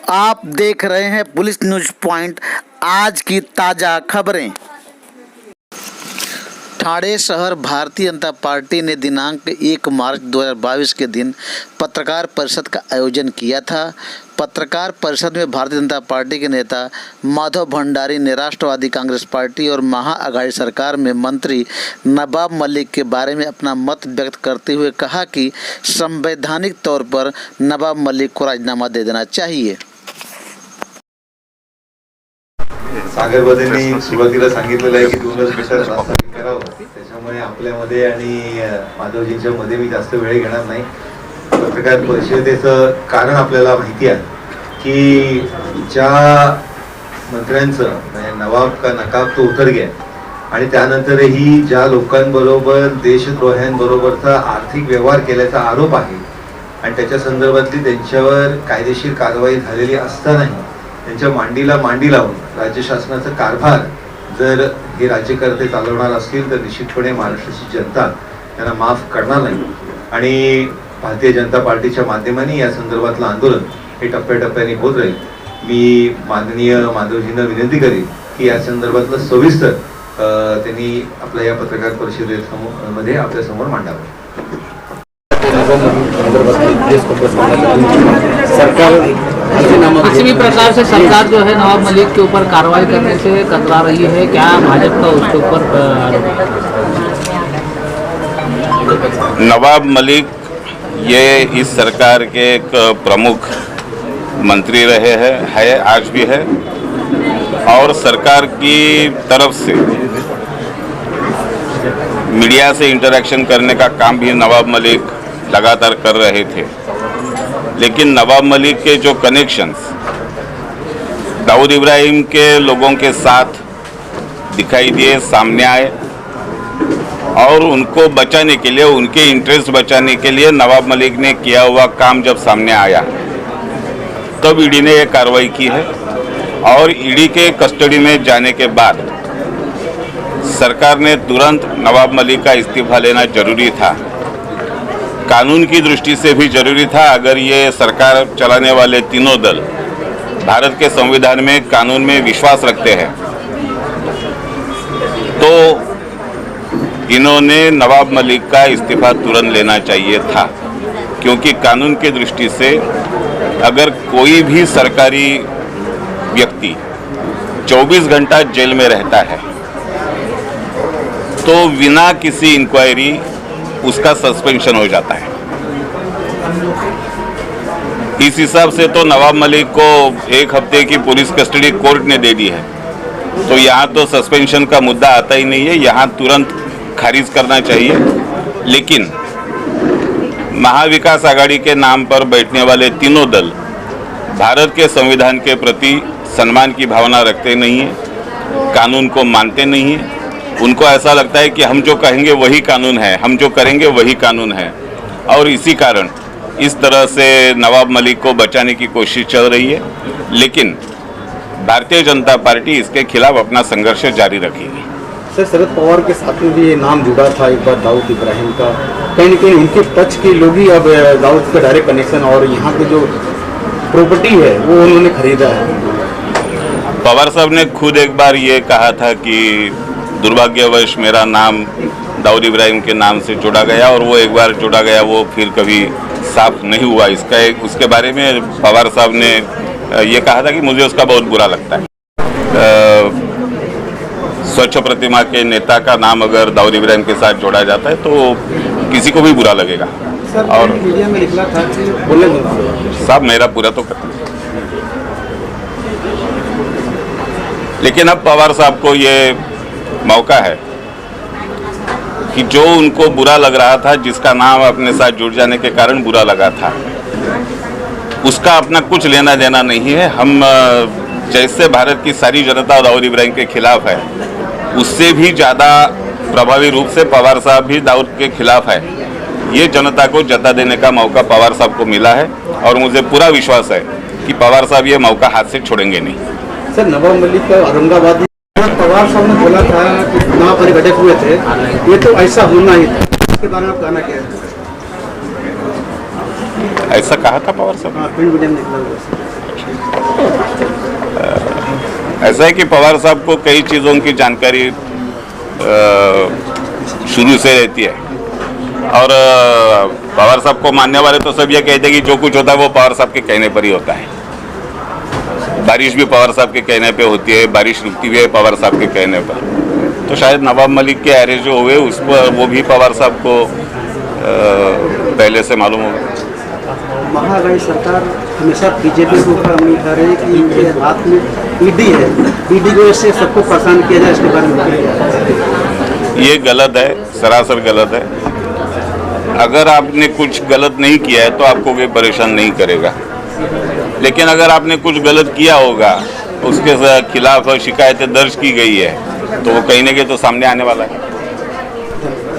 आप देख रहे हैं पुलिस न्यूज पॉइंट। आज की ताज़ा खबरें। ठाणे शहर भारतीय जनता पार्टी ने दिनांक 1 मार्च 2022 के दिन पत्रकार परिषद का आयोजन किया था। पत्रकार परिषद में भारतीय जनता पार्टी के नेता माधव भंडारी ने राष्ट्रवादी कांग्रेस पार्टी और महाआघाड़ी सरकार में मंत्री नवाब मलिक के बारे में अपना मत व्यक्त करते हुए कहा कि संवैधानिक तौर पर नवाब मलिक को राजीनामा दे देना चाहिए। सागरबद्धेंनी सुरुवातीला सांगितलेलं आहे की 2 विषय करावं, त्याच्यामुळे आपल्यामध्ये आणि माधवजींच्या मध्ये मी जास्त वेळ घेणार नाही। पत्रकार परिषदेचं कारण आपल्याला माहिती आहे की ज्या मंत्र्यांचं नवाब का नकाब तो उतर गया आणि त्यानंतरही ज्या लोकांबरोबर देशद्रोह्यांबरोबरचा आर्थिक व्यवहार केल्याचा आरोप आहे आणि त्याच्या संदर्भातली त्यांच्यावर कायदेशीर कारवाई झालेली असतानाही त्यांच्या मांडीला मांडी लावून राज्य शासनाचा कारभार जर हे राज्यकर्ते चालवणार असतील तर निश्चितपणे महाराष्ट्राची जनता त्यांना माफ करणार नाही आणि भारतीय जनता पार्टीच्या माध्यमाने या संदर्भातलं आंदोलन हे टप्प्याटप्प्याने होत राहील। मी माननीय माधवजींना विनंती करेन की या संदर्भातलं सविस्तर त्यांनी आपल्या या पत्रकार परिषदेमध्ये आपल्या समोर मांडावं। किसी भी प्रकार से सरकार जो है नवाब मलिक के ऊपर कार्रवाई करने से कतरा रही है, क्या भाजपा का उसके ऊपर? नवाब मलिक ये इस सरकार के एक प्रमुख मंत्री रहे हैं, आज भी है, और सरकार की तरफ से मीडिया से इंटरेक्शन करने का काम भी नवाब मलिक लगातार कर रहे थे। लेकिन नवाब मलिक के जो कनेक्शंस दाऊद इब्राहिम के लोगों के साथ दिखाई दिए, सामने आए, और उनको बचाने के लिए, उनके इंटरेस्ट बचाने के लिए नवाब मलिक ने किया हुआ काम जब सामने आया तब ईडी ने ये कार्रवाई की है। और ईडी के कस्टडी में जाने के बाद सरकार ने तुरंत नवाब मलिक का इस्तीफा लेना जरूरी था, कानून की दृष्टि से भी जरूरी था। अगर ये सरकार चलाने वाले तीनों दल भारत के संविधान में, कानून में विश्वास रखते हैं तो इन्होंने नवाब मलिक का इस्तीफा तुरंत लेना चाहिए था, क्योंकि कानून की दृष्टि से अगर कोई भी सरकारी व्यक्ति 24 घंटा जेल में रहता है तो बिना किसी इंक्वायरी उसका सस्पेंशन हो जाता है। इस हिसाब से तो नवाब मलिक को 1 हफ्ते की पुलिस कस्टडी कोर्ट ने दे दी है, तो यहाँ तो सस्पेंशन का मुद्दा आता ही नहीं है, यहाँ तुरंत खारिज करना चाहिए। लेकिन महाविकास आघाड़ी के नाम पर बैठने वाले तीनों दल भारत के संविधान के प्रति सम्मान की भावना रखते नहीं हैं, कानून को मानते नहीं हैं। उनको ऐसा लगता है कि हम जो कहेंगे वही कानून है, हम जो करेंगे वही कानून है, और इसी कारण इस तरह से नवाब मलिक को बचाने की कोशिश चल रही है। लेकिन भारतीय जनता पार्टी इसके खिलाफ अपना संघर्ष जारी रखेगी। सर, शरद पवार के साथ में भी ये नाम जुड़ा था एक बार दाऊद इब्राहिम का, कहीं न कहीं उनके पक्ष के लोग ही अब दाऊद का डायरेक्ट कनेक्शन और यहाँ पे जो प्रॉपर्टी है वो उन्होंने खरीदा है। पवार साहब ने खुद एक बार ये कहा था कि दुर्भाग्यवश मेरा नाम दाऊद इब्राहिम के नाम से जोड़ा गया, और वो एक बार जोड़ा गया वो फिर कभी साफ नहीं हुआ। उसके बारे में पवार साहब ने ये कहा था कि मुझे उसका बहुत बुरा लगता है। स्वच्छ प्रतिमा के नेता का नाम अगर दाऊद इब्राहिम के साथ जोड़ा जाता है तो किसी को भी बुरा लगेगा। और मीडिया में लिखा था कि साहब मेरा पूरा तो करता, लेकिन अब पवार साहब को ये मौका है कि जो उनको बुरा लग रहा था, जिसका नाम अपने साथ जुड़ जाने के कारण बुरा लगा था, उसका अपना कुछ लेना देना नहीं है। हम जैसे भारत की सारी जनता दाऊद इब्राहिम के खिलाफ है, उससे भी ज़्यादा प्रभावी रूप से पवार साहब भी दाऊद के खिलाफ है। ये जनता को जता देने का मौका पवार साहब को मिला है, और मुझे पूरा विश्वास है कि पवार साहब ये मौका हाथ से छोड़ेंगे नहीं। सर, नवाब मलिक का औरंगाबाद पवार साहब ने बोला था कि वहाँ पर घटक हुए थे, ये तो ऐसा होना ही था, इसके बारे में आप कहना क्या है? ऐसा कहा था पवार साहब? प्रिंट मीडिया में निकला हुआ। ऐसा है कि पवार साहब को कई चीज़ों की जानकारी शुरू से रहती है और पवार साहब को मानने वाले तो सब ये कहते हैं कि जो कुछ होता है वो पवार साहब के कहने पर ही होता है। बारिश भी पवार साहब के कहने पे होती है, बारिश रुकती भी है पवार साहब के कहने पर। तो शायद नवाब मलिक के अरेस्ट जो हुए उस पर वो भी पवार साहब को पहले से मालूम होगा। महाराष्ट्र सरकार हमेशा बीजेपी को ऊपर उम्मीद कर रही है कि इनके हाथ में ईडी है, ईडी की वजह से सबको परेशान किया जाए, इसके बारे में ये गलत है, सरासर गलत है। अगर आपने कुछ गलत नहीं किया है तो आपको कोई परेशान नहीं करेगा, लेकिन अगर आपने कुछ गलत किया होगा, उसके खिलाफ शिकायतें दर्ज की गई है, तो वो कहीं ना कहीं तो सामने आने वाला है।